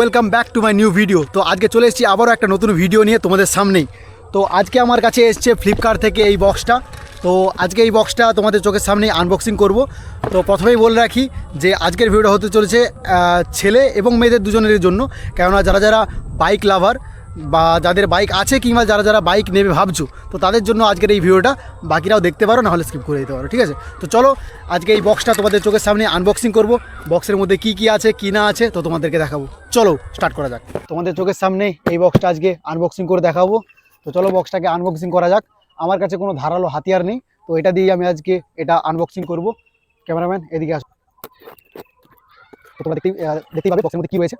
Welcome back to my new video. তো আজকে চলে এসেছি আবারও একটা নতুন ভিডিও নিয়ে তোমাদের সামনেই। তো আজকে আমার কাছে এসছে ফ্লিপকার্ট থেকে এই বক্সটা। তো আজকে এই বক্সটা তোমাদের চোখের সামনেই আনবক্সিং করব। তো প্রথমেই বলে রাখি যে আজকের ভিডিওটা হতে চলেছে ছেলে এবং মেয়েদের দুজনের জন্য, কেননা যারা যারা বাইক লাভার বা যাদের বাইক আছে কিংবা যারা যারা বাইক নেবে ভাবছো, তো তাদের জন্য আজকের এই ভিডিওটা। বাকিরাও দেখতে পারো, নাহলে স্কিপ করে দিতে পারো, ঠিক আছে? তো চলো আজকে এই বক্সটা তোমাদের চোখের সামনে আনবক্সিং করব। বক্সের মধ্যে কি কি আছে কি না আছে তো তোমাদেরকে দেখাবো। চলো স্টার্ট করা যাক। তোমাদের চোখের সামনে এই বক্সটা আজকে আনবক্সিং করে দেখাবো। তো চলো বক্সটাকে আনবক্সিং করা যাক। আমার কাছে কোনো ধারালো হাতিয়ার নেই, তো এটা দিয়েই আমি আজকে এটা আনবক্সিং করব। ক্যামেরাম্যান এদিকে আসো। তো তোমরা দেখতেই পাবে বক্সের মধ্যে কী রয়েছে।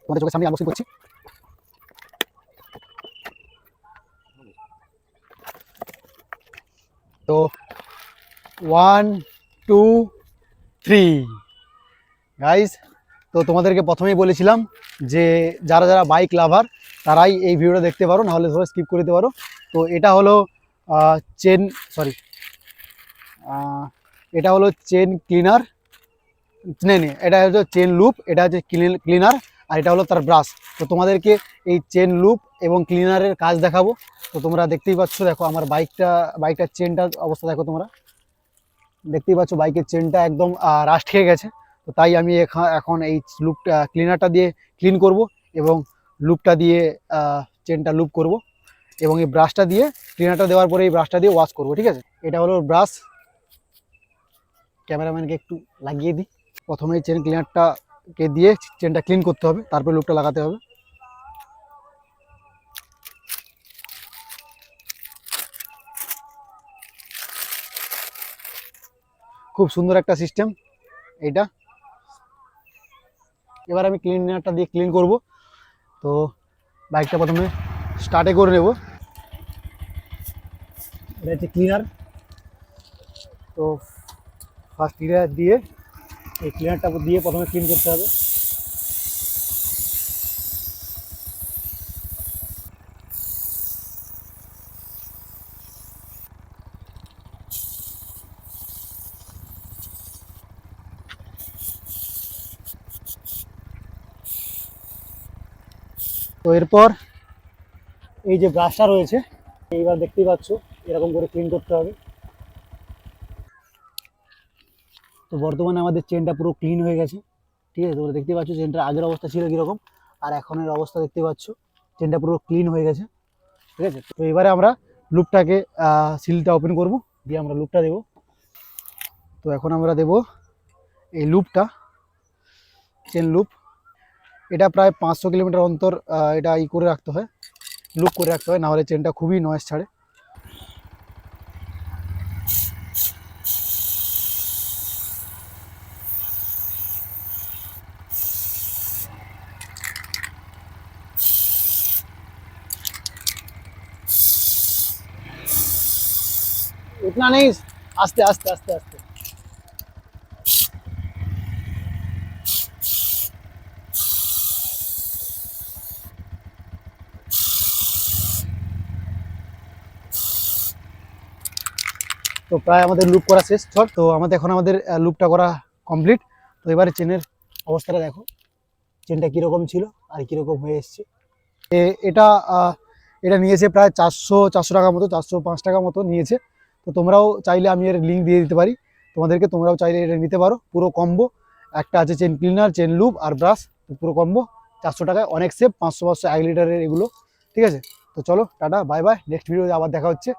তোমাদের চোখের সামনে আনবক্সিং করছি। তো 1 2 3 গাইজ, তো তোমাদেরকে প্রথমেই বলেছিলাম যে যারা যারা বাইক লাভার তারাই এই ভিডিওটা দেখতে পারো, নাহলে ধরো স্কিপ করে দিতে পারো। তো এটা হলো এটা হলো চেন ক্লিনার। নেই, এটা হচ্ছে চেন লুপ, এটা হচ্ছে ক্লিনার, আর এটা হলো তার ব্রাশ। তো তোমাদেরকে এই চেন লুপ এবং ক্লিনারের কাজ দেখাবো। তো তোমরা দেখতেই পাচ্ছ, দেখো আমার বাইকটার চেনটার অবস্থা দেখো। তোমরা দেখতেই পাচ্ছ বাইকের চেনটা একদম রাস্ট খেয়ে গেছে। তো তাই আমি এখন এই লুপটা ক্লিনারটা দিয়ে ক্লিন করব এবং লুপটা দিয়ে চেনটা লুপ করব এবং এই ব্রাশটা দিয়ে ক্লিনারটা দেওয়ার পরে এই ব্রাশটা দিয়ে ওয়াশ করব, ঠিক আছে? এটা হলো ব্রাশ। ক্যামেরাম্যানকে একটু লাগিয়ে দিই। প্রথমেই চেন ক্লিনারটাকে দিয়ে চেনটা ক্লিন করতে হবে, তারপরে লুপটা লাগাতে হবে। খুব সুন্দর একটা সিস্টেম এটা। এবার আমি ক্লিনারটা দিয়ে ক্লিন করব। তো বাইকটা প্রথমে স্টার্টে করে নেব। এটা হচ্ছে ক্লিনার। তো ফার্স্ট ক্লিনার দিয়ে এই ক্লিনারটা দিয়ে প্রথমে ক্লিন করতে হবে। তো এরপর এই যে ব্রাশটা রয়েছে, এইবার দেখতেই পাচ্ছ এরকম করে ক্লিন করতে হবে। তো বর্তমানে আমাদের চেনটা পুরো ক্লিন হয়ে গেছে, ঠিক আছে? তোমরা দেখতেই পাচ্ছ চেনটার আগের অবস্থা ছিল কীরকম, আর এখনের অবস্থা দেখতে পাচ্ছ চেনটা পুরো ক্লিন হয়ে গেছে, ঠিক আছে? তো এবারে আমরা লুপটাকে সিলটা ওপেন করব, দিয়ে আমরা লুপটা দেব। তো এখন আমরা দেব এই লুপটা, চেন লুপ। এটা প্রায় 500 কিলোমিটার অন্তর এটা করে রাখতে হয়, লুপ করে রাখতে হয়, নাহলে চেনটা খুবই নয়েজ ছাড়ে। उतना नहीं, आस्ते आस्ते आस्ते आस्ते। তো প্রায় আমাদের লুপ করা শেষ। তো আমাদের লুপটা করা কমপ্লিট। তো এবারে চেনের অবস্থাটা দেখো, চেনটা কীরকম ছিল আর কীরকম হয়ে এসছে। এটা এটা নিয়েছে প্রায় 400 টাকা মতো, 405 টাকা মতো নিয়েছে। তো তোমরাও চাইলে আমি এর লিঙ্ক দিয়ে দিতে পারি তোমাদেরকে, তোমরাও চাইলে এটা নিতে পারো। পুরো কম্বো একটা আছে, চেন ক্লিনার, চেন লুপ আর ব্রাশ, পুরো কম্বো 400 টাকায় অনেক সেফ। 500 1 লিটারের এগুলো, ঠিক আছে? তো চলো টাটা, বাই বাই। নেক্সট ভিডিওতে আবার দেখা হচ্ছে।